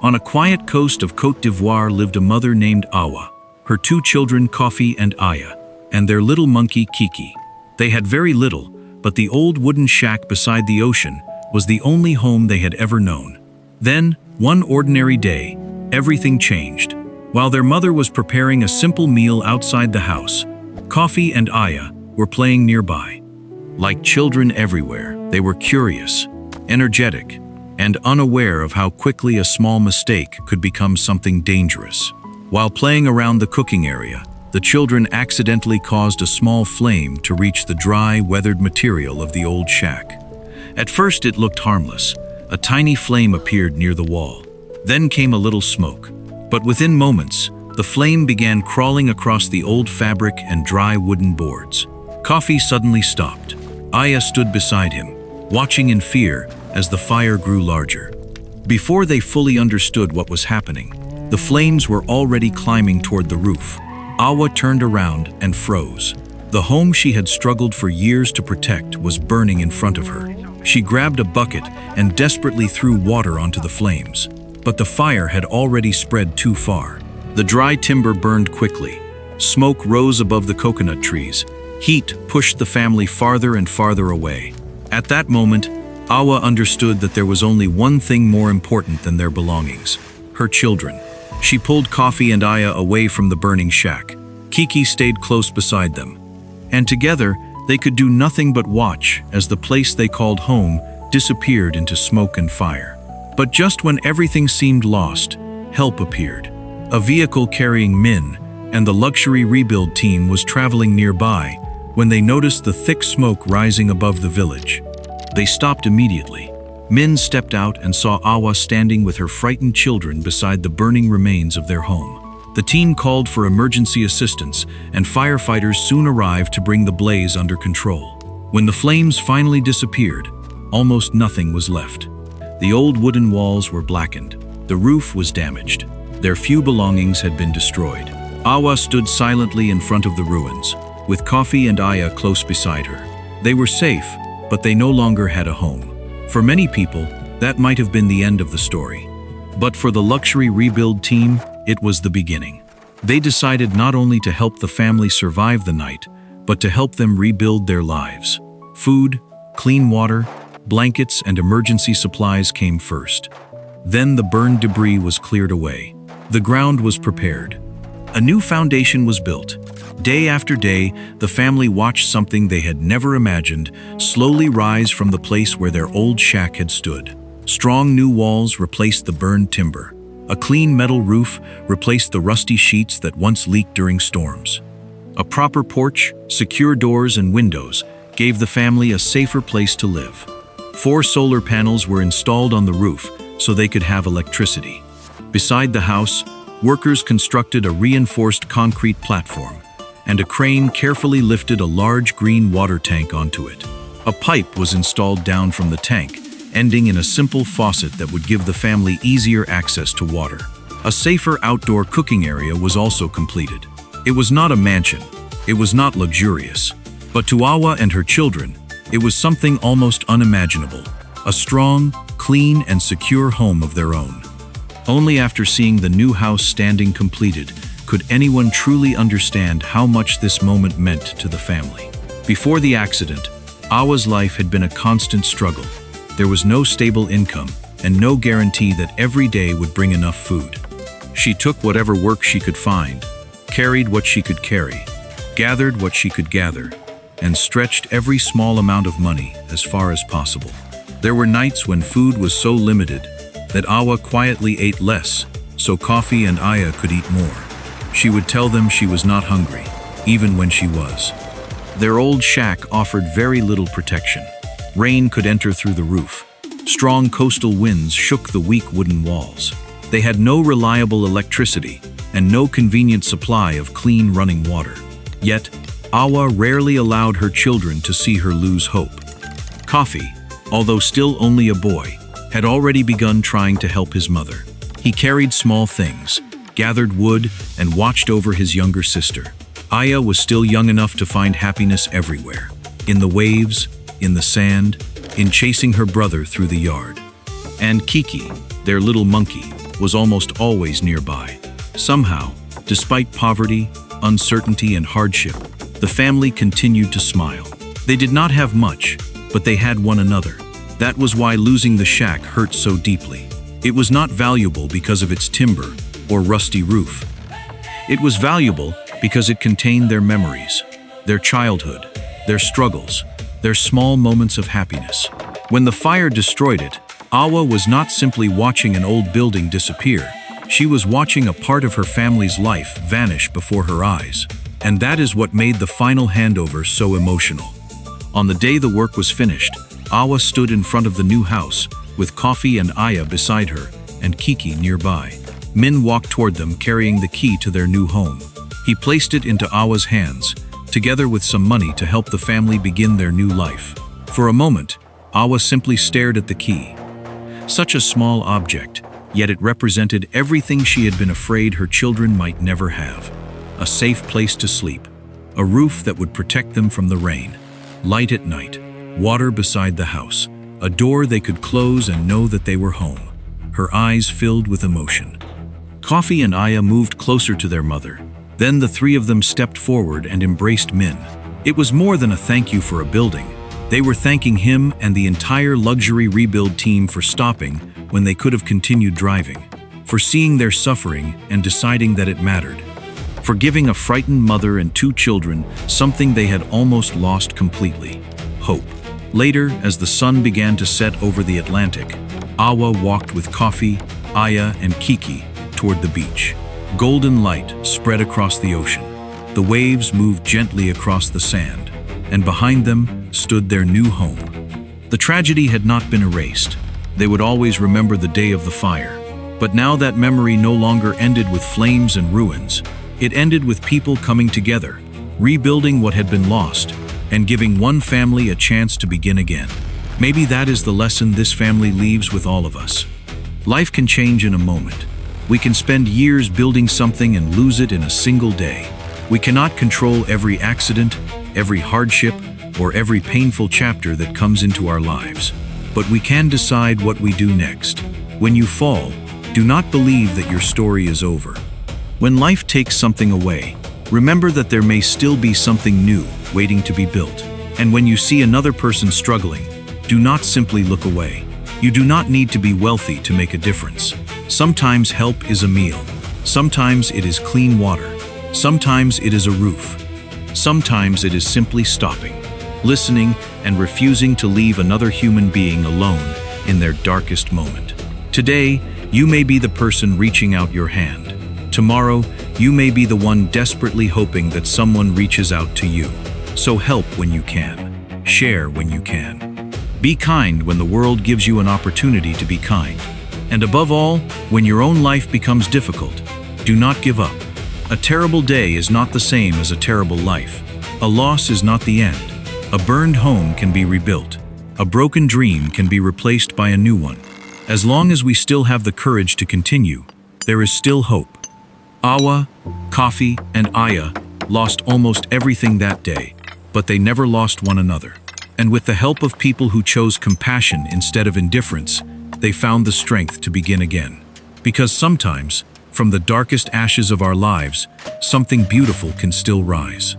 On a quiet coast of Côte d'Ivoire lived a mother named Awa, her two children Kofi and Aya, and their little monkey Kiki. They had very little, but the old wooden shack beside the ocean was the only home they had ever known. Then, one ordinary day, everything changed. While their mother was preparing a simple meal outside the house, Kofi and Aya were playing nearby. Like children everywhere, they were curious, energetic, and unaware of how quickly a small mistake could become something dangerous. While playing around the cooking area, the children accidentally caused a small flame to reach the dry, weathered material of the old shack. At first it looked harmless. A tiny flame appeared near the wall. Then came a little smoke. But within moments, the flame began crawling across the old fabric and dry wooden boards. Kofi suddenly stopped. Aya stood beside him, watching in fear as the fire grew larger. Before they fully understood what was happening, the flames were already climbing toward the roof. Awa turned around and froze. The home she had struggled for years to protect was burning in front of her. She grabbed a bucket and desperately threw water onto the flames. But the fire had already spread too far. The dry timber burned quickly. Smoke rose above the coconut trees. Heat pushed the family farther and farther away. At that moment, Awa understood that there was only one thing more important than their belongings: her children. She pulled Kofi and Aya away from the burning shack. Kiki stayed close beside them. And together, they could do nothing but watch as the place they called home disappeared into smoke and fire. But just when everything seemed lost, help appeared. A vehicle carrying Min and the luxury rebuild team was traveling nearby when they noticed the thick smoke rising above the village. They stopped immediately. Min stepped out and saw Awa standing with her frightened children beside the burning remains of their home. The team called for emergency assistance, and firefighters soon arrived to bring the blaze under control. When the flames finally disappeared, almost nothing was left. The old wooden walls were blackened. The roof was damaged. Their few belongings had been destroyed. Awa stood silently in front of the ruins, with Kofi and Aya close beside her. They were safe, but they no longer had a home. For many people, that might have been the end of the story. But for the luxury rebuild team, it was the beginning. They decided not only to help the family survive the night, but to help them rebuild their lives. Food, clean water, blankets, and emergency supplies came first. Then the burned debris was cleared away. The ground was prepared. A new foundation was built. Day after day, the family watched something they had never imagined slowly rise from the place where their old shack had stood. Strong new walls replaced the burned timber. A clean metal roof replaced the rusty sheets that once leaked during storms. A proper porch, secure doors, and windows gave the family a safer place to live. 4 solar panels were installed on the roof so they could have electricity. Beside the house, workers constructed a reinforced concrete platform, and a crane carefully lifted a large green water tank onto it. A pipe was installed down from the tank, ending in a simple faucet that would give the family easier access to water. A safer outdoor cooking area was also completed. It was not a mansion, it was not luxurious, but to Awa and her children, it was something almost unimaginable, a strong, clean, and secure home of their own. Only after seeing the new house standing completed could anyone truly understand how much this moment meant to the family. Before the accident, Awa's life had been a constant struggle. There was no stable income and no guarantee that every day would bring enough food. She took whatever work she could find, carried what she could carry, gathered what she could gather, and stretched every small amount of money as far as possible. There were nights when food was so limited that Awa quietly ate less so Kofi and Aya could eat more. She would tell them she was not hungry, even when she was. Their old shack offered very little protection. Rain could enter through the roof. Strong coastal winds shook the weak wooden walls. They had no reliable electricity and no convenient supply of clean running water. Yet, Awa rarely allowed her children to see her lose hope. Kofi, although still only a boy, had already begun trying to help his mother. He carried small things, gathered wood, and watched over his younger sister. Aya was still young enough to find happiness everywhere, in the waves, in the sand, in chasing her brother through the yard. And Kiki, their little monkey, was almost always nearby. Somehow, despite poverty, uncertainty, and hardship, the family continued to smile. They did not have much, but they had one another. That was why losing the shack hurt so deeply. It was not valuable because of its timber or rusty roof. It was valuable because it contained their memories, their childhood, their struggles, their small moments of happiness. When the fire destroyed it, Awa was not simply watching an old building disappear. She was watching a part of her family's life vanish before her eyes. And that is what made the final handover so emotional. On the day the work was finished, Awa stood in front of the new house, with Coffee and Aya beside her, and Kiki nearby. Min walked toward them carrying the key to their new home. He placed it into Awa's hands, together with some money to help the family begin their new life. For a moment, Awa simply stared at the key. Such a small object, yet it represented everything she had been afraid her children might never have. A safe place to sleep, a roof that would protect them from the rain, light at night, water beside the house, a door they could close and know that they were home. Her eyes filled with emotion. Coffee and Aya moved closer to their mother. Then the three of them stepped forward and embraced Min. It was more than a thank you for a building. They were thanking him and the entire luxury rebuild team for stopping when they could have continued driving, for seeing their suffering and deciding that it mattered, for giving a frightened mother and two children something they had almost lost completely: hope. Later, as the sun began to set over the Atlantic, Awa walked with Coffee, Aya, and Kiki toward the beach. Golden light spread across the ocean. The waves moved gently across the sand, and behind them stood their new home. The tragedy had not been erased. They would always remember the day of the fire. But now that memory no longer ended with flames and ruins. It ended with people coming together, rebuilding what had been lost, and giving one family a chance to begin again. Maybe that is the lesson this family leaves with all of us. Life can change in a moment. We can spend years building something and lose it in a single day. We cannot control every accident, every hardship, or every painful chapter that comes into our lives. But we can decide what we do next. When you fall, do not believe that your story is over. When life takes something away, remember that there may still be something new waiting to be built. And when you see another person struggling, do not simply look away. You do not need to be wealthy to make a difference. Sometimes help is a meal. Sometimes it is clean water. Sometimes it is a roof. Sometimes it is simply stopping, listening, and refusing to leave another human being alone in their darkest moment. Today, you may be the person reaching out your hand. Tomorrow, you may be the one desperately hoping that someone reaches out to you. So help when you can. Share when you can. Be kind when the world gives you an opportunity to be kind. And above all, when your own life becomes difficult, do not give up. A terrible day is not the same as a terrible life. A loss is not the end. A burned home can be rebuilt. A broken dream can be replaced by a new one. As long as we still have the courage to continue, there is still hope. Awa, Coffee, and Aya lost almost everything that day, but they never lost one another. And with the help of people who chose compassion instead of indifference, they found the strength to begin again. Because sometimes, from the darkest ashes of our lives, something beautiful can still rise.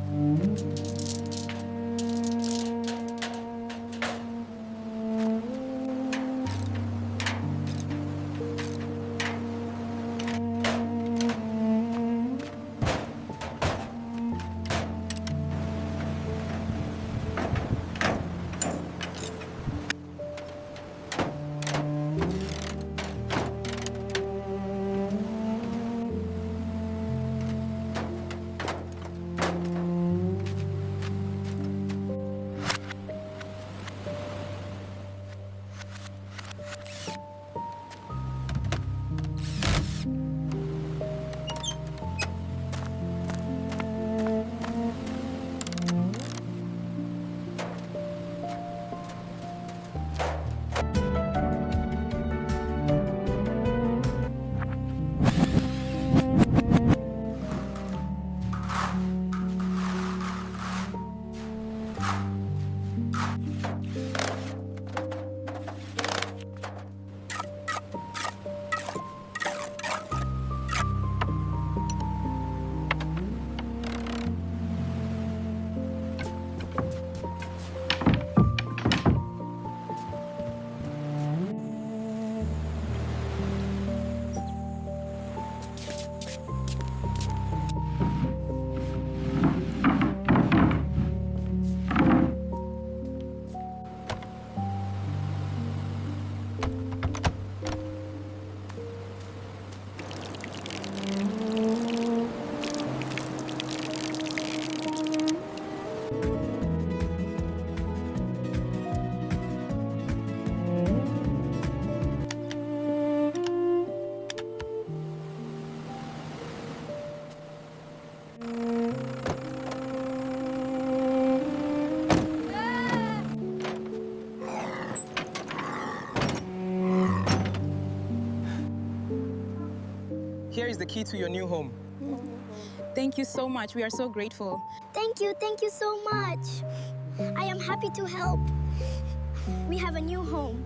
the key to your new home. Thank you so much. We are so grateful. Thank you so much. I am happy to help. We have a new home.